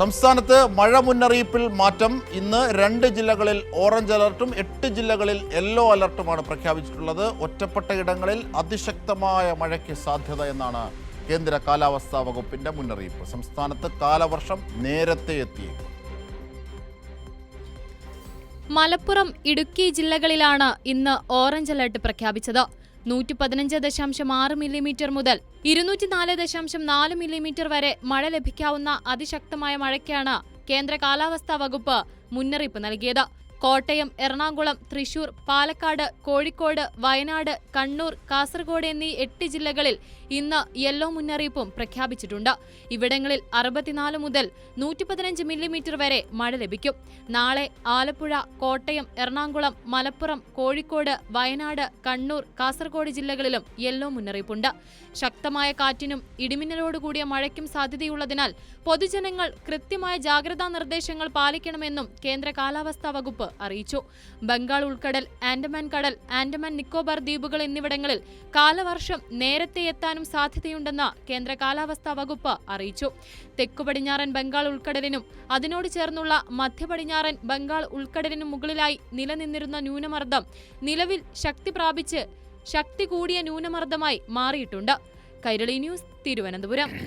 സംസ്ഥാനത്ത് മഴ മുന്നറിയിപ്പിൽ മാറ്റം. ഇന്ന് 2 ജില്ലകളിൽ ഓറഞ്ച് അലർട്ടും 8 ജില്ലകളിൽ യെല്ലോ അലർട്ടുമാണ് പ്രഖ്യാപിച്ചിട്ടുള്ളത്. ഒറ്റപ്പെട്ട ഇടങ്ങളിൽ അതിശക്തമായ മഴയ്ക്ക് സാധ്യത എന്നാണ് കേന്ദ്ര കാലാവസ്ഥാ വകുപ്പിന്റെ മുന്നറിയിപ്പ്. സംസ്ഥാനത്ത് കാലവർഷം നേരത്തെ എത്തിയേക്കും. മലപ്പുറം, ഇടുക്കി ജില്ലകളിലാണ് ഇന്ന് ഓറഞ്ച് അലർട്ട് പ്രഖ്യാപിച്ചത്. 115.6 മില്ലിമീറ്റർ മുതൽ 204.4 മില്ലിമീറ്റർ വരെ മഴ ലഭിക്കാവുന്ന അതിശക്തമായ മഴയ്ക്കാണ് കേന്ദ്ര കാലാവസ്ഥാ വകുപ്പ് മുന്നറിയിപ്പ് നൽകിയത്. കോട്ടയം, എറണാകുളം, തൃശൂർ, പാലക്കാട്, കോഴിക്കോട്, വയനാട്, കണ്ണൂർ, കാസർഗോഡ് എന്നീ 8 ജില്ലകളിൽ ഇന്ന് യെല്ലോ മുന്നറിയിപ്പും പ്രഖ്യാപിച്ചിട്ടുണ്ട്. ഇവിടങ്ങളിൽ 64 മുതൽ 115 മില്ലിമീറ്റർ വരെ മഴ ലഭിക്കും. നാളെ ആലപ്പുഴ, കോട്ടയം, എറണാകുളം, മലപ്പുറം, കോഴിക്കോട്, വയനാട്, കണ്ണൂർ, കാസർഗോഡ് ജില്ലകളിലും യെല്ലോ മുന്നറിയിപ്പുണ്ട്. ശക്തമായ കാറ്റിനും ഇടിമിന്നലോടുകൂടിയ മഴയ്ക്കും സാധ്യതയുള്ളതിനാൽ പൊതുജനങ്ങൾ കൃത്യമായ ജാഗ്രതാ നിർദ്ദേശങ്ങൾ പാലിക്കണമെന്നും കേന്ദ്ര കാലാവസ്ഥാ വകുപ്പ് അറിയിച്ചു. ബംഗാൾ ഉൾക്കടൽ, ആൻഡമാൻ കടൽ, ആൻഡമാൻ നിക്കോബാർ ദ്വീപുകൾ എന്നിവിടങ്ങളിൽ കാലവർഷം നേരത്തെ എത്താനും സാധ്യതയുണ്ടെന്ന് കേന്ദ്ര കാലാവസ്ഥാ വകുപ്പ് അറിയിച്ചു. തെക്കു പടിഞ്ഞാറൻ ബംഗാൾ ഉൾക്കടലിനും അതിനോട് ചേർന്നുള്ള മധ്യ പടിഞ്ഞാറൻ ബംഗാൾ ഉൾക്കടലിനും മുകളിലായി നിലനിന്നിരുന്ന ന്യൂനമർദ്ദം നിലവിൽ ശക്തി പ്രാപിച്ച് ശക്തി കൂടിയ ന്യൂനമർദ്ദമായി മാറിയിട്ടുണ്ട്. കൈരളി ന്യൂസ്, തിരുവനന്തപുരം.